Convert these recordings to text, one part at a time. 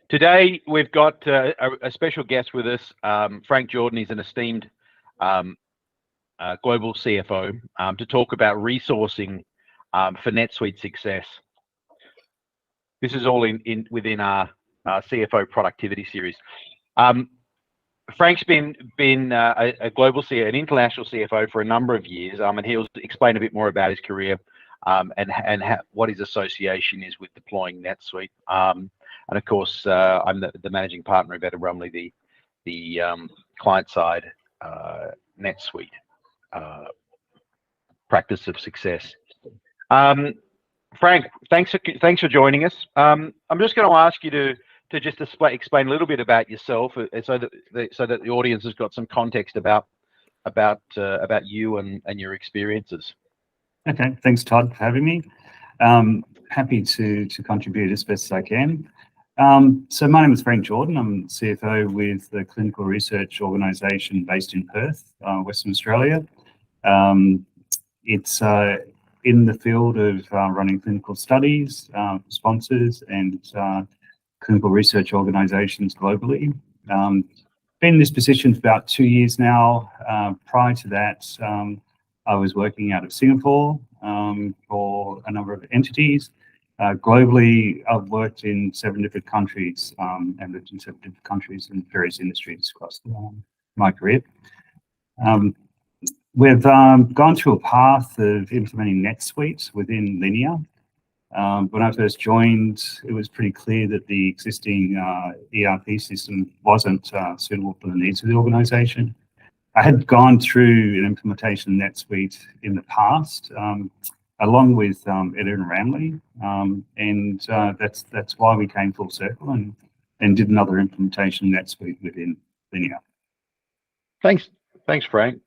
Today, we've got a special guest with us. Frank Jordan is an esteemed global CFO to talk about resourcing for NetSuite success. This is all within our CFO productivity series. Frank's been a global CFO, an international CFO for a number of years, and he'll explain a bit more about his career and what his association is with deploying NetSuite. And of course, I'm the managing partner of Etter+Ramli, the client-side NetSuite practice of success. Frank, thanks for joining us. I'm just going to ask you to just explain a little bit about yourself, so that the audience has got some context about you and your experiences. Okay, thanks, Todd, for having me. Happy to contribute as best as I can. So my name is Frank Jordan. I'm CFO with the clinical research organisation based in Perth, Western Australia. It's in the field of running clinical studies, sponsors, and clinical research organisations globally. Been in this position for about 2 years now. Prior to that, I was working out of Singapore for a number of entities. Globally, I've worked in 7 different countries and lived in 7 different countries in various industries across my career. We've gone through a path of implementing NetSuite within Linear. When I first joined, it was pretty clear that the existing ERP system wasn't suitable for the needs of the organisation. I had gone through an implementation of NetSuite in the past, along with Etter+Ramli, and that's why we came full circle and did another implementation of NetSuite within Linear. Thanks, Frank.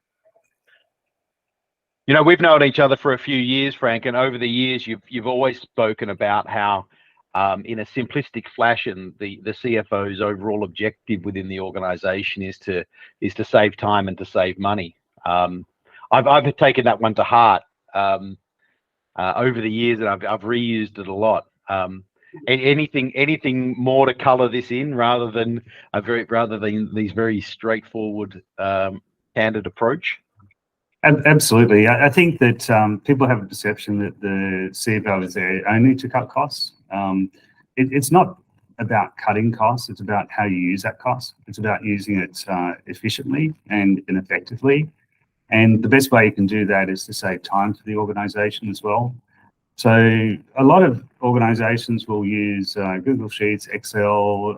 You know, we've known each other for a few years, Frank, and over the years you've always spoken about how, in a simplistic fashion, the CFO's overall objective within the organisation is to save time and to save money. I've taken that one to heart over the years, and I've reused it a lot. Anything more to colour this in rather than these very straightforward, candid approach? Absolutely. I think that people have a perception that the CFO is there only to cut costs. It's not about cutting costs. It's about how you use that cost. It's about using it efficiently and effectively. And the best way you can do that is to save time for the organisation as well. So a lot of organisations will use Google Sheets, Excel,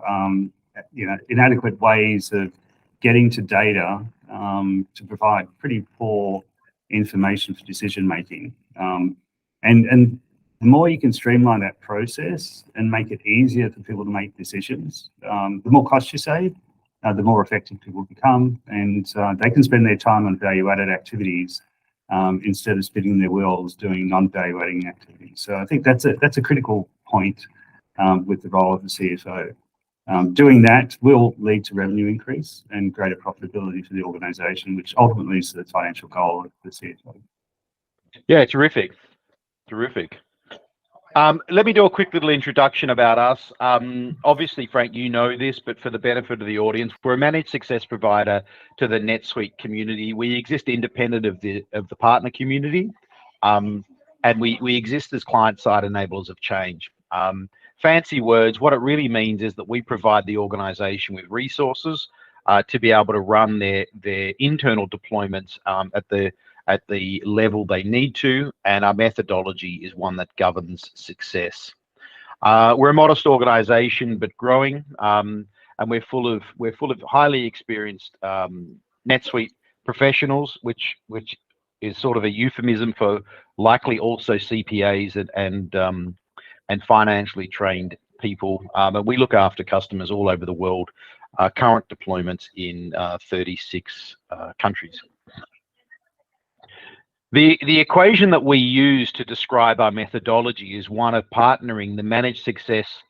inadequate ways of getting to data to provide pretty poor information for decision making. And the more you can streamline that process and make it easier for people to make decisions, the more cost you save, the more effective people become, and they can spend their time on value-added activities instead of spinning their wheels doing non-value-adding activities. So I think that's a critical point with the role of the CFO. Doing that will lead to revenue increase and greater profitability for the organisation, which ultimately is the financial goal of the CFO. Yeah, terrific. Let me do a quick little introduction about us. Obviously, Frank, you know this, but for the benefit of the audience, we're a managed success provider to the NetSuite community. We exist independent of the partner community, and we exist as client-side enablers of change. Fancy words, what it really means is that we provide the organisation with resources to be able to run their internal deployments at the level they need to, and our methodology is one that governs success. We're a modest organisation but growing, and we're full of highly experienced NetSuite professionals, which is sort of a euphemism for likely also CPAs and financially trained people. And we look after customers all over the world, current deployments in 36 countries. The equation that we use to describe our methodology is one of partnering the managed service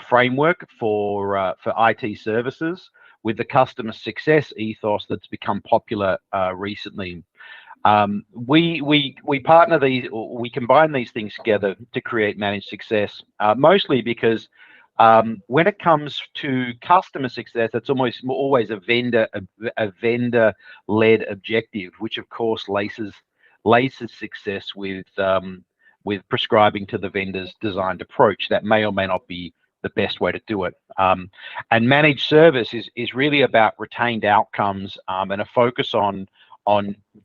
framework for IT services with the customer success ethos that's become popular recently. We partner these, or we combine these things together to create managed success, mostly because When it comes to customer success, it's almost always a vendor-led objective, which of course laces success with prescribing to the vendor's designed approach. That may or may not be the best way to do it. And managed service is really about retained outcomes and a focus on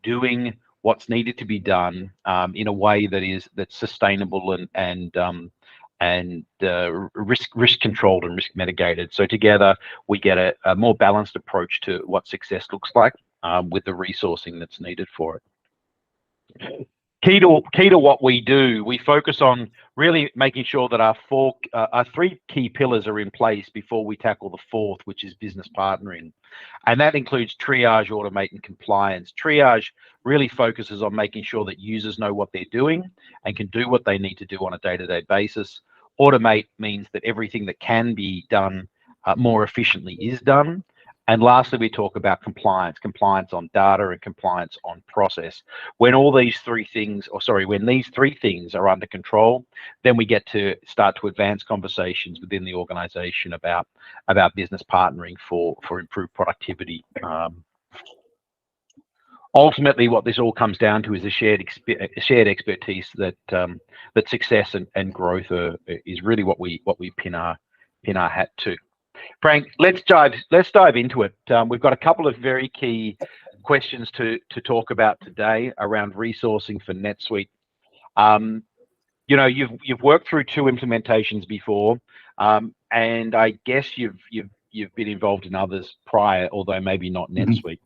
doing what's needed to be done in a way that's sustainable and risk controlled and risk mitigated. So together we get a more balanced approach to what success looks like with the resourcing that's needed for it. Key to what we do, we focus on really making sure that our three key pillars are in place before we tackle the fourth, which is business partnering. And that includes triage, automate, and compliance. Triage really focuses on making sure that users know what they're doing and can do what they need to do on a day-to-day basis. Automate means that everything that can be done more efficiently is done. And lastly, we talk about compliance on data and compliance on process. When these three things are under control, then we get to start to advance conversations within the organization about business partnering for improved productivity. Ultimately, what this all comes down to is a shared expertise that success and growth is really what we pin our hat to. Frank, let's dive into it. We've got a couple of very key questions to talk about today around resourcing for NetSuite. You've worked through 2 implementations before, and I guess you've been involved in others prior, although maybe not NetSuite.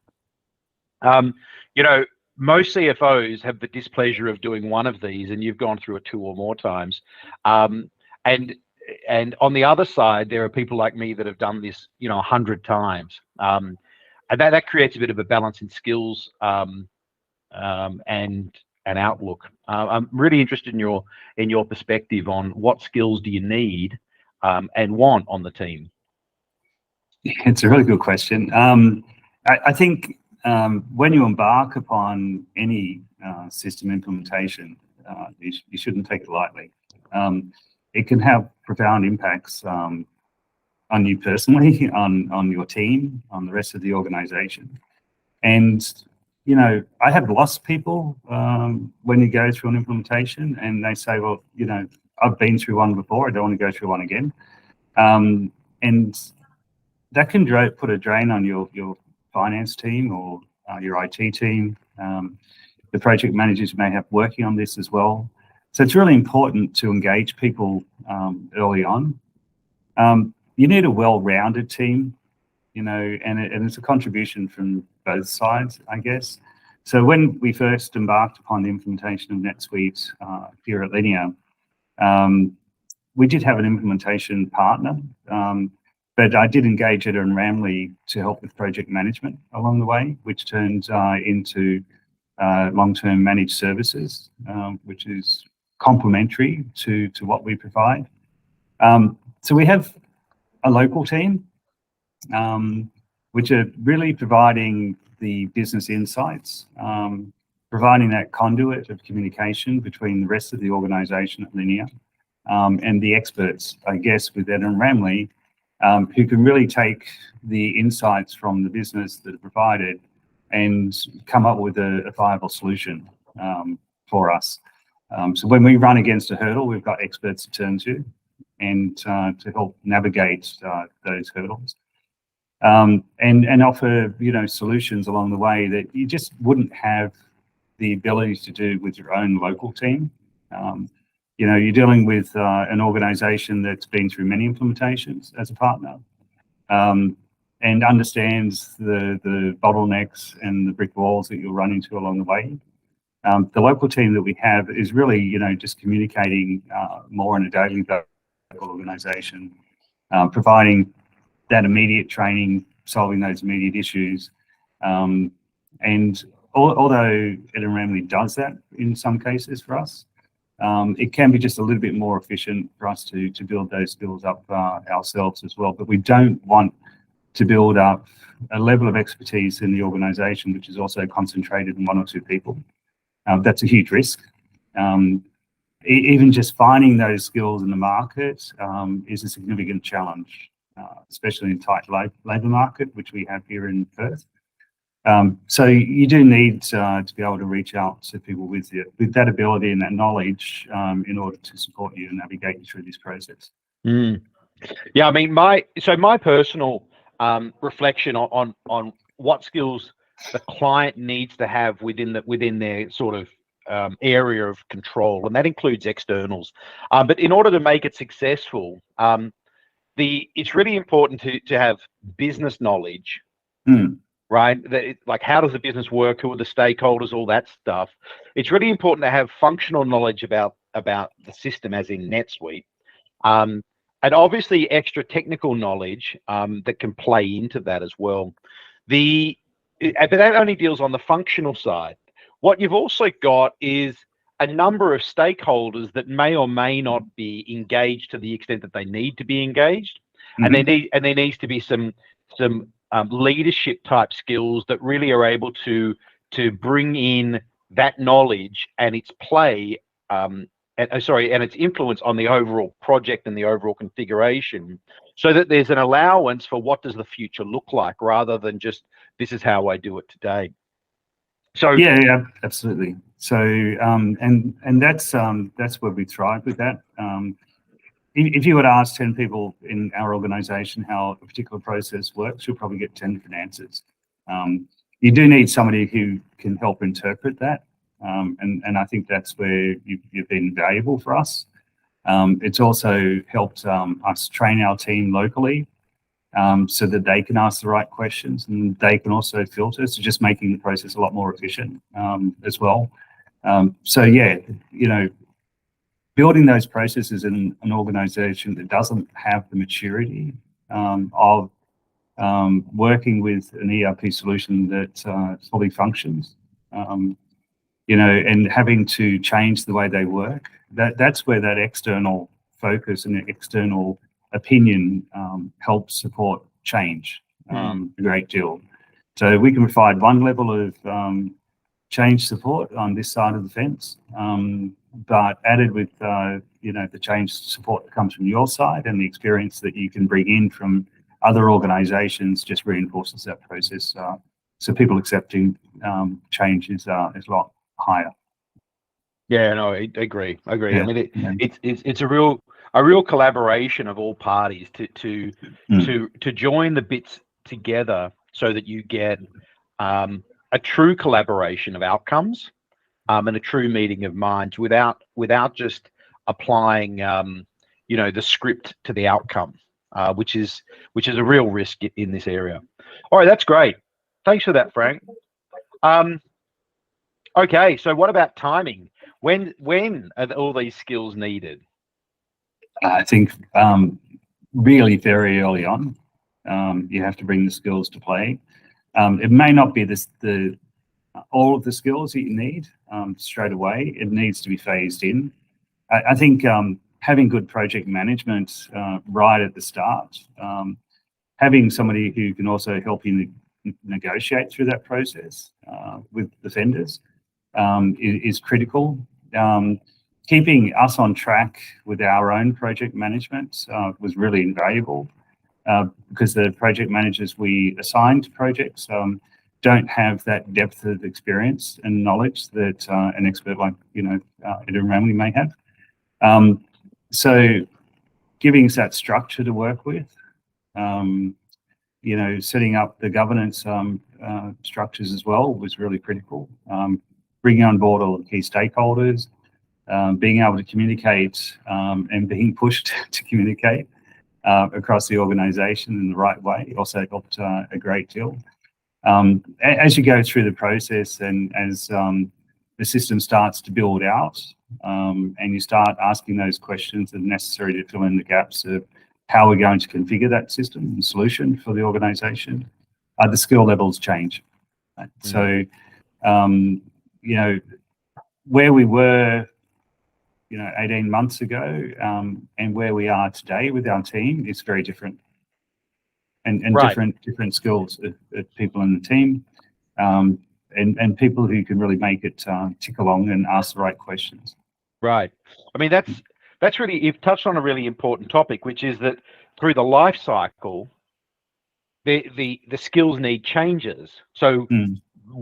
Most CFOs have the displeasure of doing one of these, and you've gone through it 2 or more times. And on the other side, there are people like me that have done this, 100 times. And that creates a bit of a balance in skills and outlook. I'm really interested in your perspective on what skills do you need and want on the team. It's a really good question. I think when you embark upon any system implementation, you shouldn't take it lightly. It can have profound impacts on you personally, on your team, on the rest of the organization. And, I have lost people when you go through an implementation and they say, well, I've been through one before, I don't want to go through one again. And that can put a drain on your finance team or your IT team. The project managers may have working on this as well. So it's really important to engage people early on. You need a well-rounded team, and it's a contribution from both sides, I guess. So when we first embarked upon the implementation of NetSuite here at Linear, we did have an implementation partner, but I did engage Etter+Ramli to help with project management along the way, which turned into long-term managed services, which is complementary to what we provide. So we have a local team, which are really providing the business insights, providing that conduit of communication between the rest of the organization at Linear and the experts, I guess, with Etter+Ramli, who can really take the insights from the business that are provided and come up with a viable solution for us. So when we run against a hurdle, we've got experts to turn to and to help navigate those hurdles and offer, solutions along the way that you just wouldn't have the ability to do with your own local team. You're dealing with an organization that's been through many implementations as a partner and understands the bottlenecks and the brick walls that you'll run into along the way. The local team that we have is really, just communicating more on a daily basis with the organization, providing that immediate training, solving those immediate issues. And although Etter+Ramli does that in some cases for us, it can be just a little bit more efficient for us to build those skills up ourselves as well. But we don't want to build up a level of expertise in the organization which is also concentrated in 1 or 2 people. That's a huge risk. And even just finding those skills in the market is a significant challenge, especially in tight labour market, which we have here in Perth. So you do need to be able to reach out to people with that ability and that knowledge in order to support you and navigate you through this process. Yeah, I mean, my personal reflection on what skills the client needs to have within their sort of area of control, and that includes externals. But in order to make it successful, it's really important to have business knowledge, right? Like, how does the business work? Who are the stakeholders? All that stuff. It's really important to have functional knowledge about the system, as in NetSuite, and obviously extra technical knowledge that can play into that as well. But that only deals on the functional side. What you've also got is a number of stakeholders that may or may not be engaged to the extent that they need to be engaged, and there needs to be some leadership type skills that really are able to bring in that knowledge and its play, and its influence on the overall project and the overall configuration, so that there's an allowance for what does the future look like, rather than just this is how I do it today. So yeah, absolutely. So and that's where we thrive with that. If you were to ask 10 people in our organisation how a particular process works, you'll probably get 10 different answers. You do need somebody who can help interpret that, and I think that's where you've been valuable for us. It's also helped us train our team locally, so that they can ask the right questions and they can also filter, so just making the process a lot more efficient as well. So yeah, building those processes in an organisation that doesn't have the maturity of working with an ERP solution that fully functions, and having to change the way they work, that's where that external focus and the external opinion helps support change a great deal. So we can provide one level of change support on this side of the fence, but added with the change support that comes from your side and the experience that you can bring in from other organisations just reinforces that process. So people accepting change is a lot higher. Yeah, no, I agree. Yeah. I mean, it's a real collaboration of all parties to join the bits together so that you get a true collaboration of outcomes and a true meeting of minds without just applying the script to the outcome, which is a real risk in this area. All right, that's great. Thanks for that, Frank. Okay, so what about timing? When are all these skills needed? I think really very early on, you have to bring the skills to play. It may not be all of the skills that you need straight away. It needs to be phased in. I think having good project management right at the start, having somebody who can also help you negotiate through that process with the vendors is critical. Keeping us on track with our own project management was really invaluable, because the project managers we assign to projects don't have that depth of experience and knowledge that an expert like Etter+Ramli may have. So giving us that structure to work with, setting up the governance structures as well was really critical. Bringing on board all the key stakeholders, being able to communicate and being pushed to communicate across the organisation in the right way also helped a great deal. As you go through the process and as the system starts to build out and you start asking those questions that are necessary to fill in the gaps of how we're going to configure that system and solution for the organisation, the skill levels change. Right? So, where we were 18 months ago and where we are today with our team is very different, and right. different skills of people in the team, and people who can really make it tick along and ask the right questions. Right. I mean, that's really, you've touched on a really important topic, which is that through the life cycle, the skills need changes. So Mm.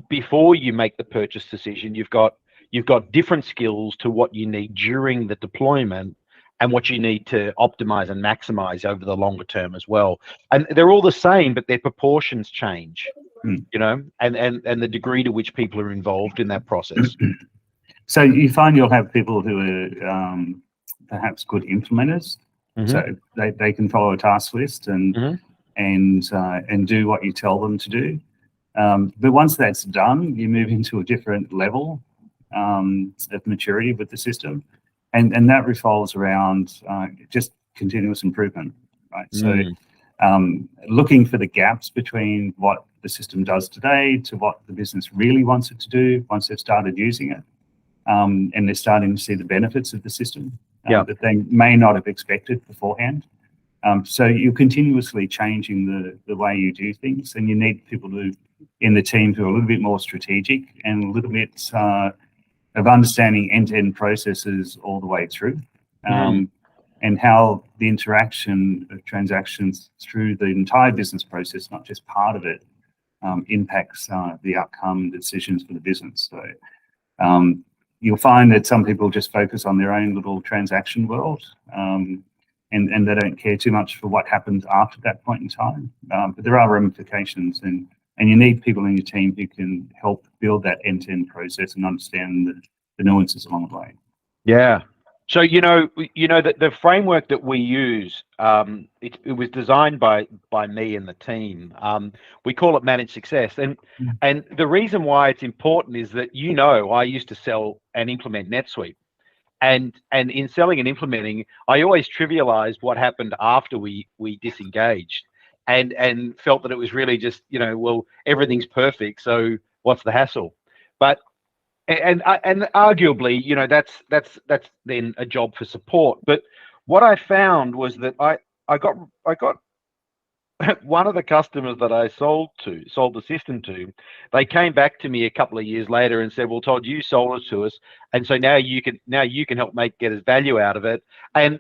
before you make the purchase decision, you've got different skills to what you need during the deployment and what you need to optimize and maximize over the longer term as well. And they're all the same, but their proportions change, Mm. and the degree to which people are involved in that process. So you find you'll have people who are perhaps good implementers, so they can follow a task list and do what you tell them to do. But once that's done, you move into a different level of maturity with the system, and that revolves around just continuous improvement, right? So looking for the gaps between what the system does today to what the business really wants it to do once they've started using it, and they're starting to see the benefits of the system that they may not have expected beforehand. So you're continuously changing the way you do things, and you need people in the team who are a little bit more strategic and a little bit of understanding end-to-end processes all the way through, and how the interaction of transactions through the entire business process, not just part of it, impacts the outcome decisions for the business. So you'll find that some people just focus on their own little transaction world, and they don't care too much for what happens after that point in time. But there are ramifications, and you need people in your team who can help build that end-to-end process and understand the nuances along the way. Yeah. So that the framework that we use, it was designed by me and the team. We call it Managed Success, and the reason why it's important is that I used to sell and implement NetSuite, and in selling and implementing, I always trivialized what happened after we disengaged, and felt that it was really just well, everything's perfect, so what's the hassle? But and arguably, that's then a job for support. But what I found was that I got one of the customers that I sold the system to, they came back to me a couple of years later and said, well, Todd, you sold it to us, and so now you can help get us value out of it. And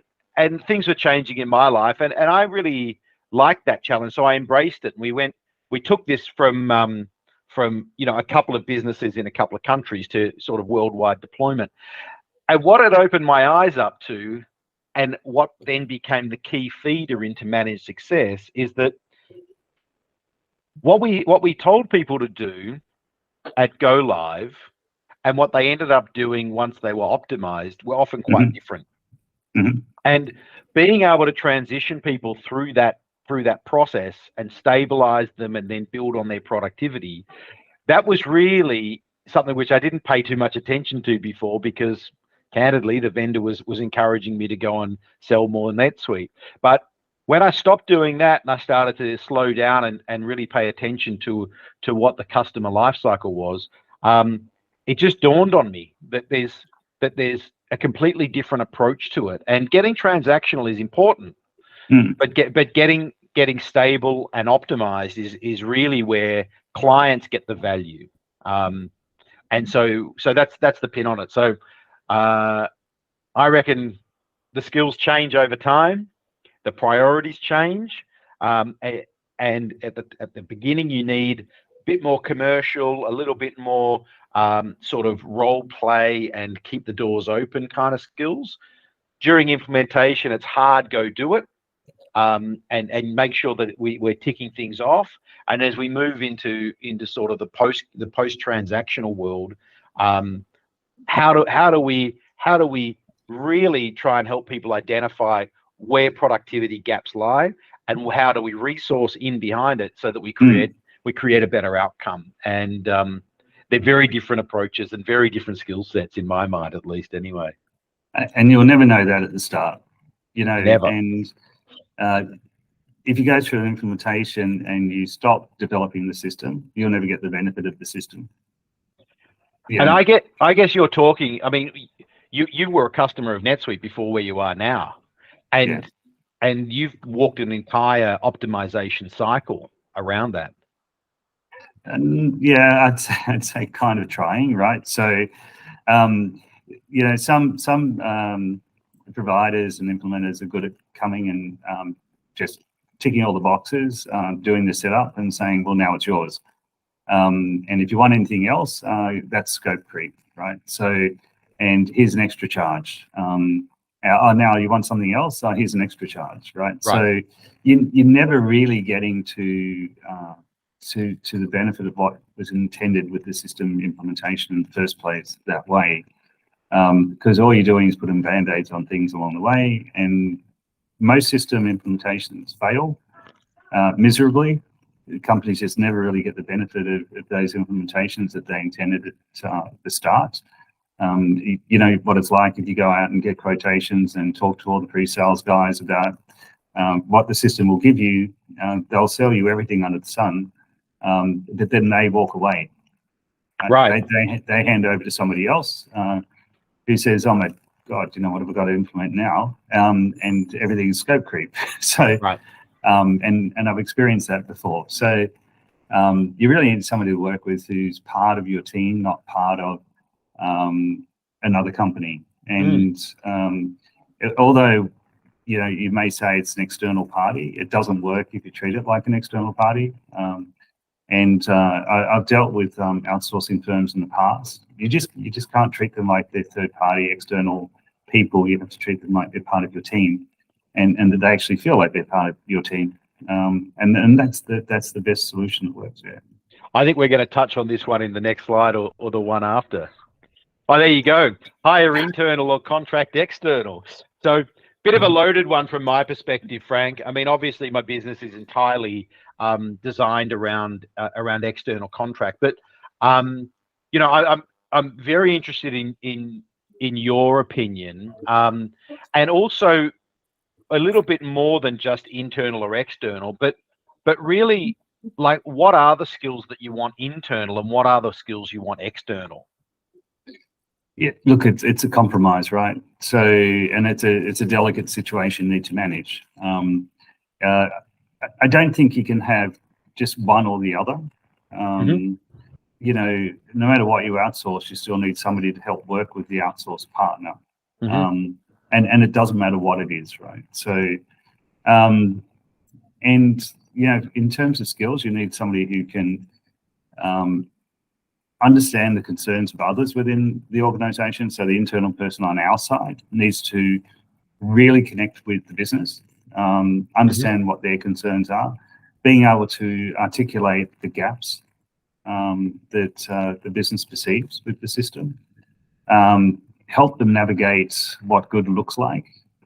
things were changing in my life, and I really liked that challenge, so I embraced it. And we took this from a couple of businesses in a couple of countries to sort of worldwide deployment. And what it opened my eyes up to, and what then became the key feeder into Managed Success, is that what we told people to do at go live and what they ended up doing once they were optimized were often quite different. And being able to transition people through that process and stabilize them and then build on their productivity, that was really something which I didn't pay too much attention to before, because candidly the vendor was encouraging me to go and sell more NetSuite. But when I stopped doing that and I started to slow down and really pay attention to what the customer lifecycle was, it just dawned on me that there's a completely different approach to it. And getting transactional is important, but getting stable and optimized is really where clients get the value. And so that's the pin on it. So I reckon the skills change over time, the priorities change, and at the beginning you need a bit more commercial, a little bit more sort of role play and keep the doors open kind of skills. During implementation, it's hard, go do it, and make sure that we're ticking things off. And as we move into sort of the post transactional world, how do we really try and help people identify where productivity gaps lie, and how do we resource in behind it so that we create a better outcome? And they're very different approaches and very different skill sets, in my mind, at least, anyway. And you'll never know that at the start, Never. And if you go through an implementation and you stop developing the system, you'll never get the benefit of the system. And I guess you're talking, I mean, you were a customer of NetSuite before where you are now, and you've walked an entire optimization cycle around that. And I'd say kind of trying, right? So some providers and implementers are good at coming and just ticking all the boxes, doing the setup and saying, well, now it's yours. And if you want anything else, that's scope creep, right? So, and here's an extra charge. Now you want something else? Here's an extra charge, right? So you're never really getting to the benefit of what was intended with the system implementation in the first place that way, because all you're doing is putting band-aids on things along the way, and most system implementations fail miserably. Companies just never really get the benefit of those implementations that they intended at the start. You know what it's like if you go out and get quotations and talk to all the pre-sales guys about what the system will give you. They'll sell you everything under the sun, but then they walk away. Right. They hand over to somebody else who says, "Oh my God, you know what have we got to implement now?" And everything's scope creep. So, right. And I've experienced that before. So you really need somebody to work with who's part of your team, not part of another company. And although you may say it's an external party, it doesn't work if you treat it like an external party. I've dealt with outsourcing firms in the past. You just can't treat them like they're third party external people. You have to treat them like they're part of your team, and that they actually feel like they're part of your team. And that's the best solution that works there. I think we're going to touch on this one in the next slide or the one after. Oh, there you go. Hire internal or contract external. So bit of a loaded one from my perspective, Frank. I mean, obviously my business is entirely designed around external contract, but I'm very interested in your opinion, and also a little bit more than just internal or external, but really, like, what are the skills that you want internal and what are the skills you want external? Yeah, look, it's a compromise, right? So, and it's a delicate situation you need to manage. I don't think you can have just one or the other. No matter what you outsource, you still need somebody to help work with the outsourced partner. And it doesn't matter what it is, right? So, in terms of skills, you need somebody who can understand the concerns of others within the organization. So the internal person on our side needs to really connect with the business, understand what their concerns are, being able to articulate the gaps that the business perceives with the system, help them navigate what good looks like,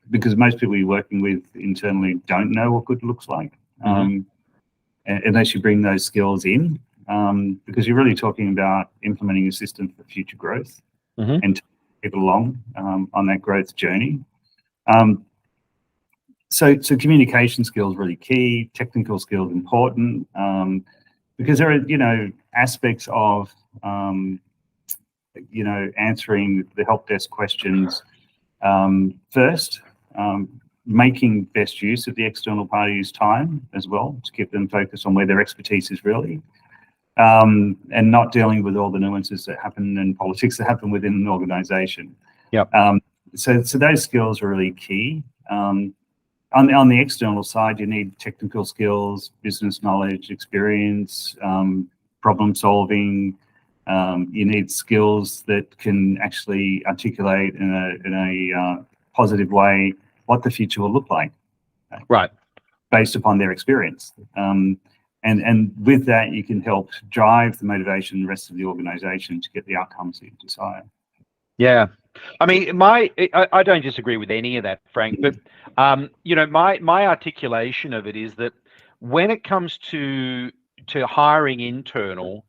because most people you're working with internally don't know what good looks like, unless you bring those skills in. Because you're really talking about implementing a system for future growth and taking people along on that growth journey. So communication skills really key, technical skills important, because there are aspects of answering the help desk questions first, making best use of the external party's time as well to keep them focused on where their expertise is really. And not dealing with all the nuances that happen and politics that happen within an organization. Yep. So those skills are really key. On the external side, you need technical skills, business knowledge, experience, problem solving. You need skills that can actually articulate in a positive way what the future will look like. Right. Based upon their experience. And with that, you can help drive the motivation of the rest of the organization to get the outcomes that you desire. Yeah. I mean, I don't disagree with any of that, Frank, but, my articulation of it is that when it comes to hiring internal,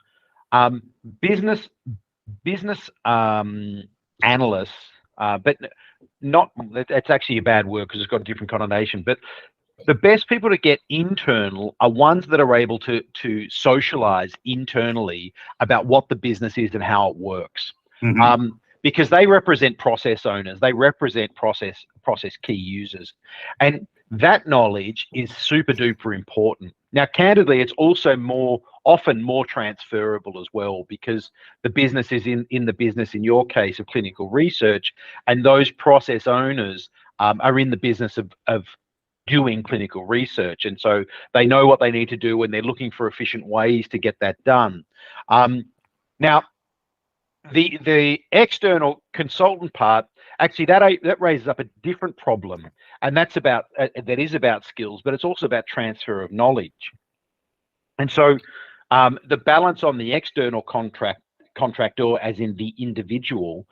business analysts, but not, that's actually a bad word because it's got a different connotation, but the best people to get internal are ones that are able to socialize internally about what the business is and how it works. Because they represent process owners, they represent process key users. And that knowledge is super duper important. Now, candidly, it's also often more transferable as well, because the business is in the business, in your case, of clinical research, and those process owners are in the business of doing clinical research, and so they know what they need to do when they're looking for efficient ways to get that done. Now, the external consultant part, actually that raises up a different problem, and that is about skills, but it's also about transfer of knowledge. And so the balance on the external contractor, as in the individual,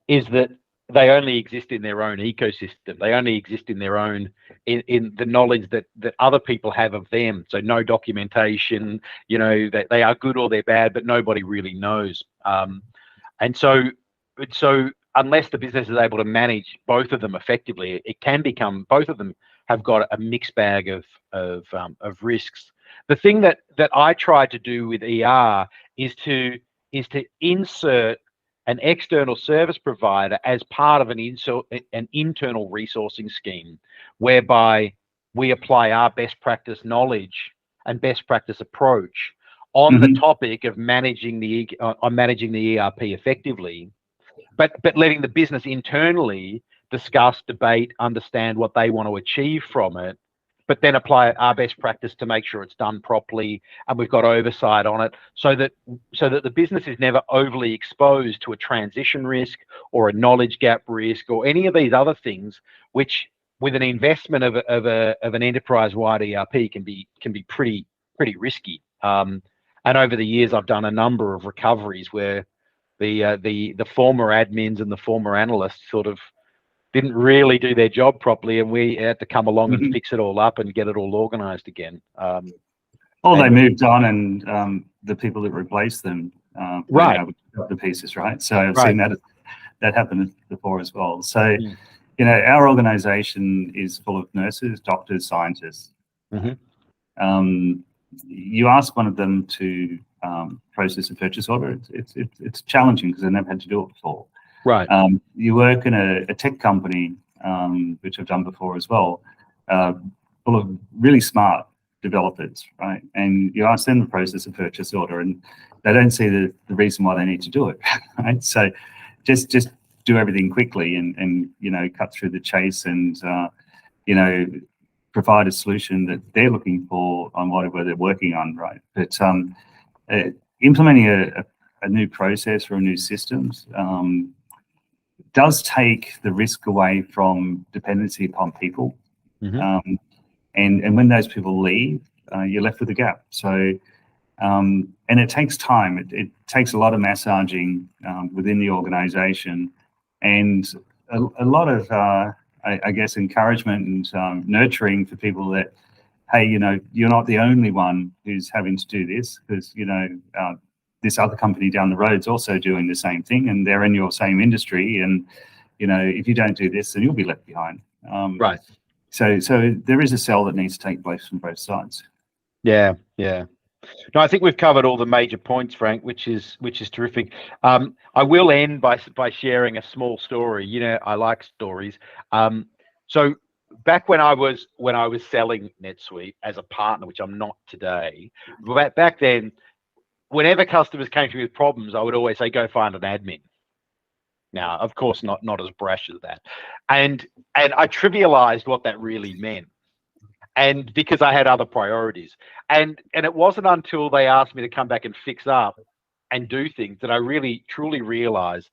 is that they only exist in their own ecosystem. They only exist in their own, in the knowledge that other people have of them. So no documentation, that they are good or they're bad, but nobody really knows. And so unless the business is able to manage both of them effectively, it can become, both of them have got a mixed bag of risks. The thing that I try to do with ER is to insert an external service provider as part of an internal resourcing scheme, whereby we apply our best practice knowledge and best practice approach on the topic of managing the ERP effectively, but letting the business internally discuss, debate, understand what they want to achieve from it, but then apply our best practice to make sure it's done properly and we've got oversight on it, so that the business is never overly exposed to a transition risk or a knowledge gap risk or any of these other things, which with an investment of an enterprise-wide ERP can be pretty risky. And over the years, I've done a number of recoveries where the former admins and the former analysts sort of didn't really do their job properly, and we had to come along and fix it all up and get it all organized again. They moved on, and the people that replaced them right, the pieces, right? So I've seen that happen before as well. So our organization is full of nurses, doctors, scientists. You ask one of them to process a purchase order, it's challenging because they've never had to do it before. Right. You work in a tech company, which I've done before as well, full of really smart developers, right? And you ask them to process a purchase order, and they don't see the reason why they need to do it, right? So just do everything quickly and cut through the chase and provide a solution that they're looking for on whatever they're working on, right? But implementing a new process or a new systems does take the risk away from dependency upon people. And when those people leave, you're left with a gap. So, and it takes time. It takes a lot of massaging within the organization, and a lot of, I guess, encouragement and nurturing for people that, hey, you're not the only one who's having to do this, because, this other company down the road is also doing the same thing, and they're in your same industry, and if you don't do this, then you'll be left behind. Right. So there is a sell that needs to take place from both sides. Yeah. No, I think we've covered all the major points, Frank, which is terrific. I will end by sharing a small story. I like stories. So back when I was selling NetSuite as a partner, which I'm not today, back then, whenever customers came to me with problems, I would always say, go find an admin. Now, of course, not as brash as that. And I trivialized what that really meant. And because I had other priorities. And it wasn't until they asked me to come back and fix up and do things that I really, truly realized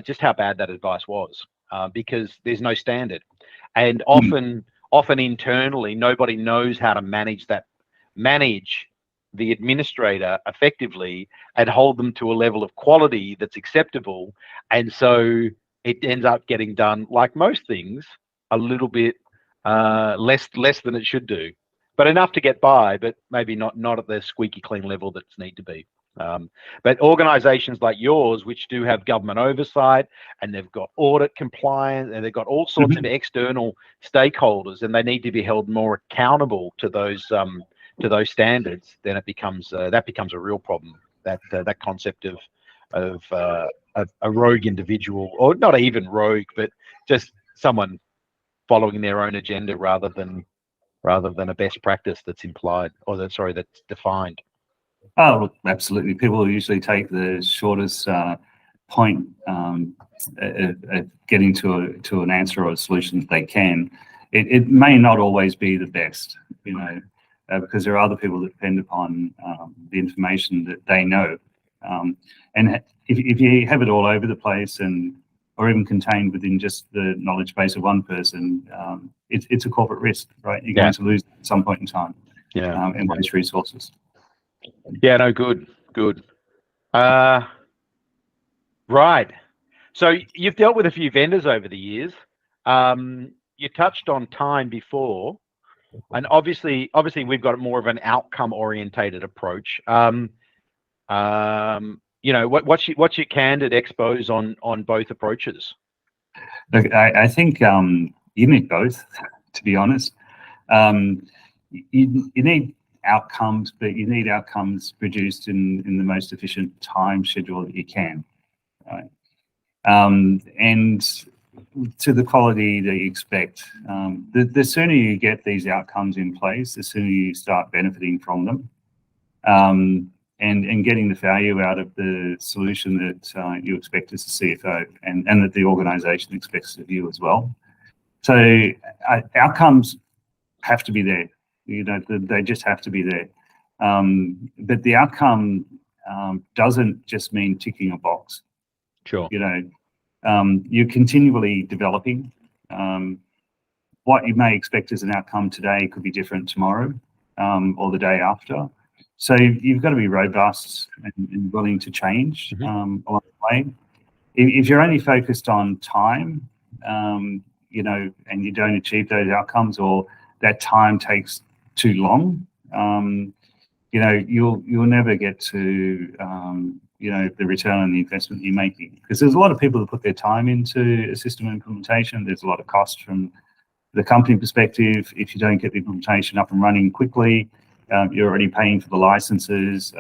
just how bad that advice was, because there's no standard. And often internally, nobody knows how to manage the administrator effectively and hold them to a level of quality that's acceptable. And so it ends up getting done, like most things, a little bit less than it should do, but enough to get by, but maybe not at the squeaky clean level that's need to be. But organizations like yours, which do have government oversight, and they've got audit compliance, and they've got all sorts of external stakeholders, and they need to be held more accountable to those standards, then it becomes a real problem. That concept of a rogue individual, or not even rogue, but just someone following their own agenda rather than a best practice that's implied, or that's defined. Oh, look, absolutely. People usually take the shortest point getting to an answer or a solution that they can. It may not always be the best, because there are other people that depend upon the information that they know. And if you have it all over the place or even contained within just the knowledge base of one person, it's a corporate risk, right? You're going to lose at some point in time. And waste resources. Yeah, no, good. Right. So you've dealt with a few vendors over the years. You touched on time before, and obviously we've got more of an outcome orientated approach. What's your candid expos on both approaches? Look, I think you need both, to be honest. You need outcomes, but you need outcomes produced in the most efficient time schedule that you can, right? And to the quality that you expect. The sooner you get these outcomes in place, the sooner you start benefiting from them, and getting the value out of the solution that you expect as a CFO, and that the organisation expects of you as well. So outcomes have to be there. They just have to be there. But the outcome doesn't just mean ticking a box. Sure. You're continually developing. What you may expect as an outcome today could be different tomorrow, or the day after. So you've got to be robust and willing to change along the way. If you're only focused on time, and you don't achieve those outcomes, or that time takes too long, you'll never get to the return on the investment you're making. Because there's a lot of people that put their time into a system implementation. There's a lot of cost from the company perspective. If you don't get the implementation up and running quickly, you're already paying for the licenses.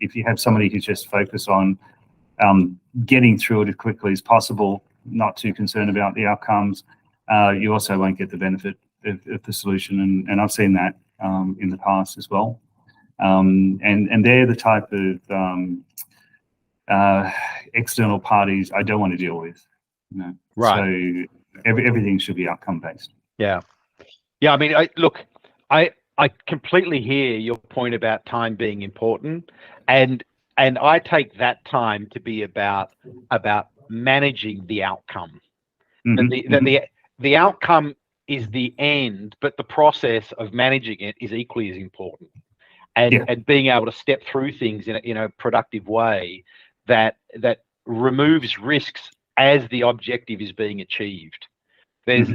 If you have somebody who's just focused on getting through it as quickly as possible, not too concerned about the outcomes, you also won't get the benefit of the solution. And I've seen that in the past as well. And they're the type of external parties I don't want to deal with. Right. So everything should be outcome based. Yeah. I mean, I completely hear your point about time being important, and I take that time to be about managing the outcome. The outcome is the end, but the process of managing it is equally as important. And being able to step through things in a productive way that removes risks as the objective is being achieved. There's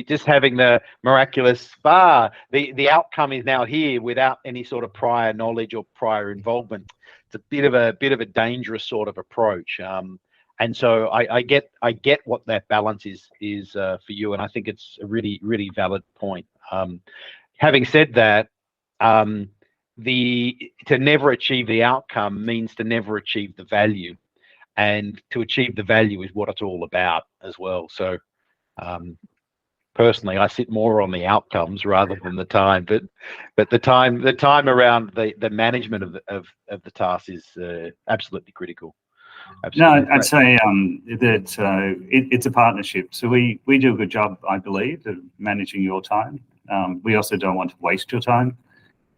just having the miraculous the outcome is now here without any sort of prior knowledge or prior involvement. It's a bit of a dangerous sort of approach. And so I get what that balance is for you, and I think it's a really, really valid point. Having said that, to never achieve the outcome means to never achieve the value, and to achieve the value is what it's all about as well. So personally, I sit more on the outcomes rather than the time, but the time around the management of the task is absolutely critical. Absolutely. No, I'd say that it's a partnership. So we do a good job, I believe, of managing your time. We also don't want to waste your time.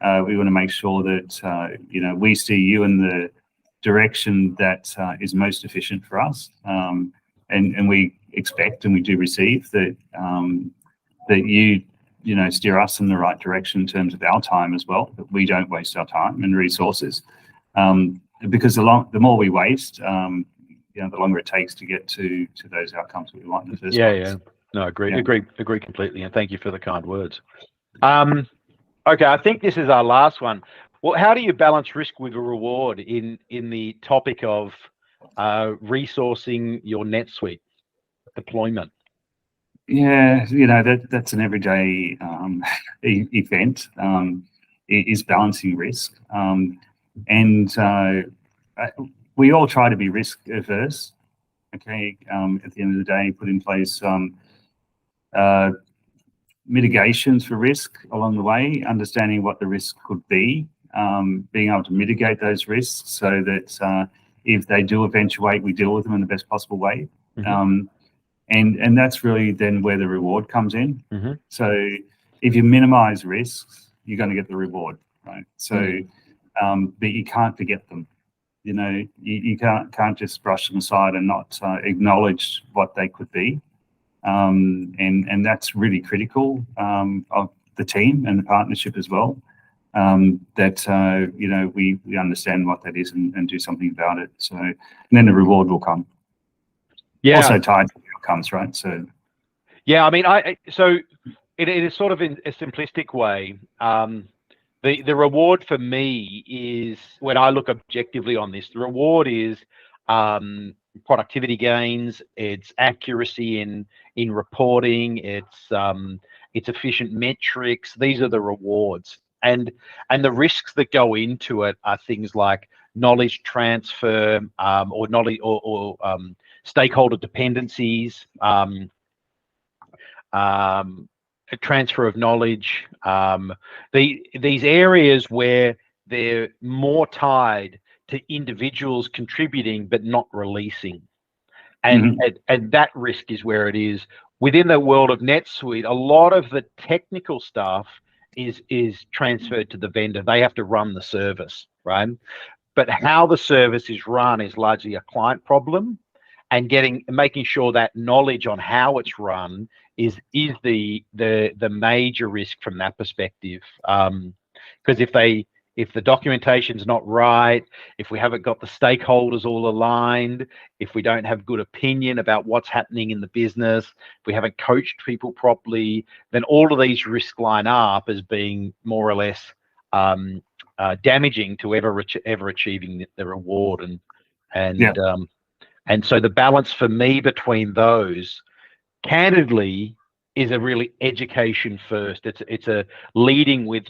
We want to make sure that we see you in the direction that is most efficient for us, and we expect and we do receive that that you steer us in the right direction in terms of our time as well. That we don't waste our time and resources, because the more we waste, the longer it takes to get to those outcomes that we want in the first place. Yeah. No, agree completely, and thank you for the kind words. Okay, I think this is our last one. Well, how do you balance risk with a reward in the topic of resourcing your NetSuite deployment? Yeah, that's an everyday event. Is balancing risk, and we all try to be risk averse. Okay, at the end of the day, put in place mitigations for risk along the way, understanding what the risk could be, being able to mitigate those risks so that if they do eventuate, we deal with them in the best possible way. And that's really then where the reward comes in. So if you minimize risks, you're going to get the reward, right? So, but you can't forget them. You know, you can't just brush them aside and not acknowledge what they could be. And that's really critical of the team and the partnership as well. That you know, we understand what that is and do something about it. So, and then the reward will come. Yeah. Also tied to outcomes, right? So. Yeah, I mean, so it is sort of in a simplistic way. The reward for me is, when I look objectively on this, the reward is productivity gains, it's accuracy in reporting, it's efficient metrics. These are the rewards, and the risks that go into it are things like knowledge transfer, or knowledge or stakeholder dependencies, a transfer of knowledge, these areas where they're more tied to individuals contributing but not releasing, and that risk is where it is within the world of NetSuite. A lot of the technical stuff is transferred to the vendor. They have to run the service, right? But how the service is run is largely a client problem, and making sure that knowledge on how it's run is the major risk from that perspective. Because if the documentation's not right, if we haven't got the stakeholders all aligned, if we don't have good opinion about what's happening in the business, if we haven't coached people properly, then all of these risks line up as being more or less damaging to ever achieving the reward. And so the balance for me between those, candidly, is a really education first. It's a leading with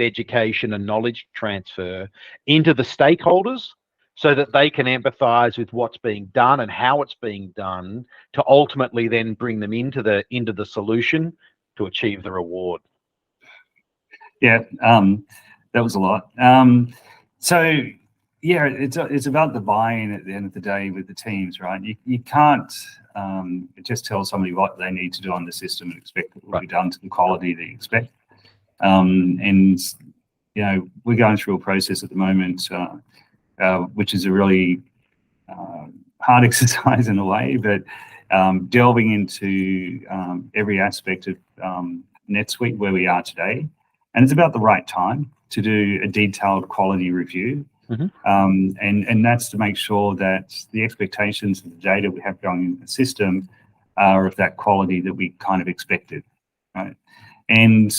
education and knowledge transfer into the stakeholders, so that they can empathize with what's being done and how it's being done, to ultimately then bring them into the solution to achieve the reward. Yeah, that was a lot. So yeah, it's about the buy-in at the end of the day with the teams, right? You can't just tell somebody what they need to do on the system and expect it will be done to the quality that you expect. And you know, we're going through a process at the moment, which is a really hard exercise in a way, but delving into every aspect of NetSuite where we are today. And it's about the right time to do a detailed quality review. And that's to make sure that the expectations of the data we have going in the system are of that quality that we kind of expected, right? And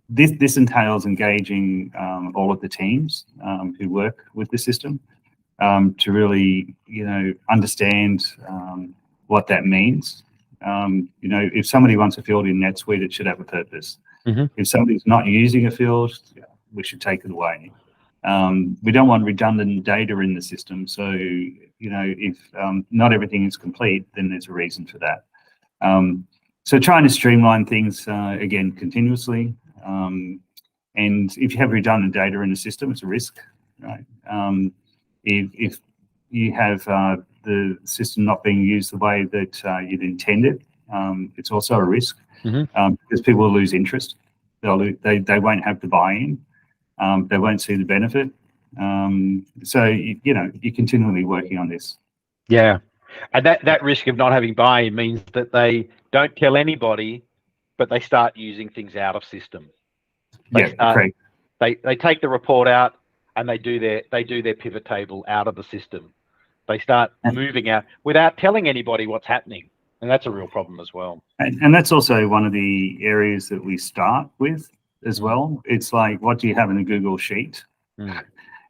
this entails engaging all of the teams who work with the system to really, you know, understand what that means. You know, if somebody wants a field in NetSuite, it should have a purpose. If somebody's not using a field, we should take it away. We don't want redundant data in the system. So, you know, if not everything is complete, then there's a reason for that. So trying to streamline things, again, continuously. And if you have redundant data in the system, it's a risk, right? If you have the system not being used the way that you'd intended, it's also a risk, because people will lose interest. They won't have the buy-in. They won't see the benefit. So, you know, you're continually working on this. Yeah. And that risk of not having buy-in means that they don't tell anybody, but they start using things out of system. They take the report out and they do their pivot table out of the system. They start moving out without telling anybody what's happening. And that's a real problem as well. And that's also one of the areas that we start with as well. It's like, what do you have in a Google sheet, you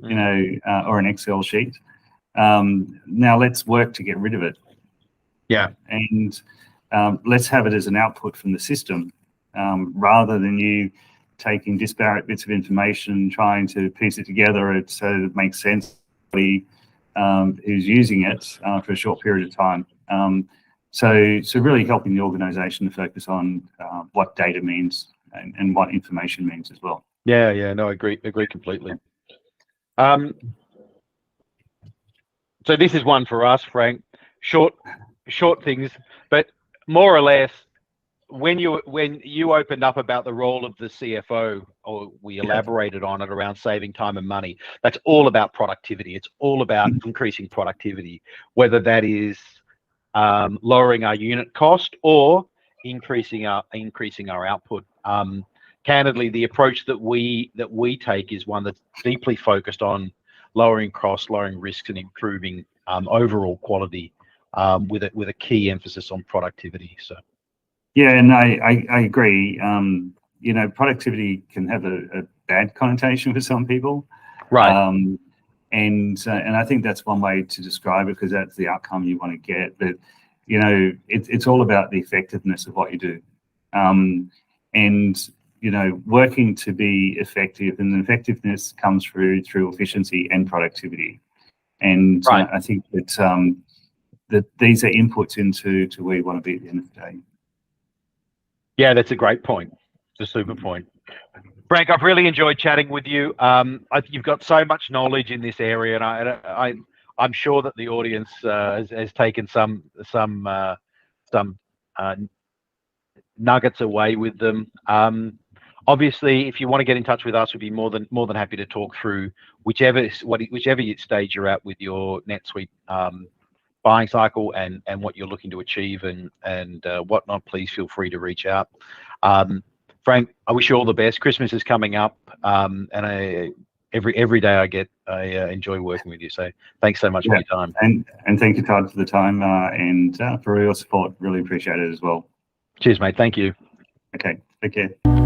know, or an Excel sheet? Now let's work to get rid of it. Yeah. And let's have it as an output from the system, rather than you taking disparate bits of information and trying to piece it together so that it makes sense to who's using it for a short period of time. So really helping the organization to focus on what data means and what information means as well. Yeah, no, I agree completely. So this is one for us, Frank. Short things, but more or less, when you opened up about the role of the CFO, or we elaborated on it around saving time and money, that's all about productivity. It's all about increasing productivity, whether that is lowering our unit cost or increasing our output. Candidly, the approach that we take is one that's deeply focused on lowering costs, lowering risks, and improving overall quality, with a key emphasis on productivity. So. Yeah, and I agree. Productivity can have a bad connotation for some people, right? And I think that's one way to describe it, because that's the outcome you want to get. But it's all about the effectiveness of what you do, and working to be effective, and the effectiveness comes through efficiency and productivity. And right. I think that that these are inputs into where you want to be at the end of the day. Yeah, that's a great point. It's a super point. Frank, I've really enjoyed chatting with you. You've got so much knowledge in this area, and I'm sure that the audience has taken some nuggets away with them. Obviously, if you want to get in touch with us, we'd be more than happy to talk through whichever stage you're at with your NetSuite buying cycle and what you're looking to achieve and whatnot. Please feel free to reach out. Frank, I wish you all the best. Christmas is coming up, and every day I enjoy working with you. So thanks so much for your time. And thank you, Todd, for the time and for your support. Really appreciate it as well. Cheers, mate. Thank you. Okay, take care.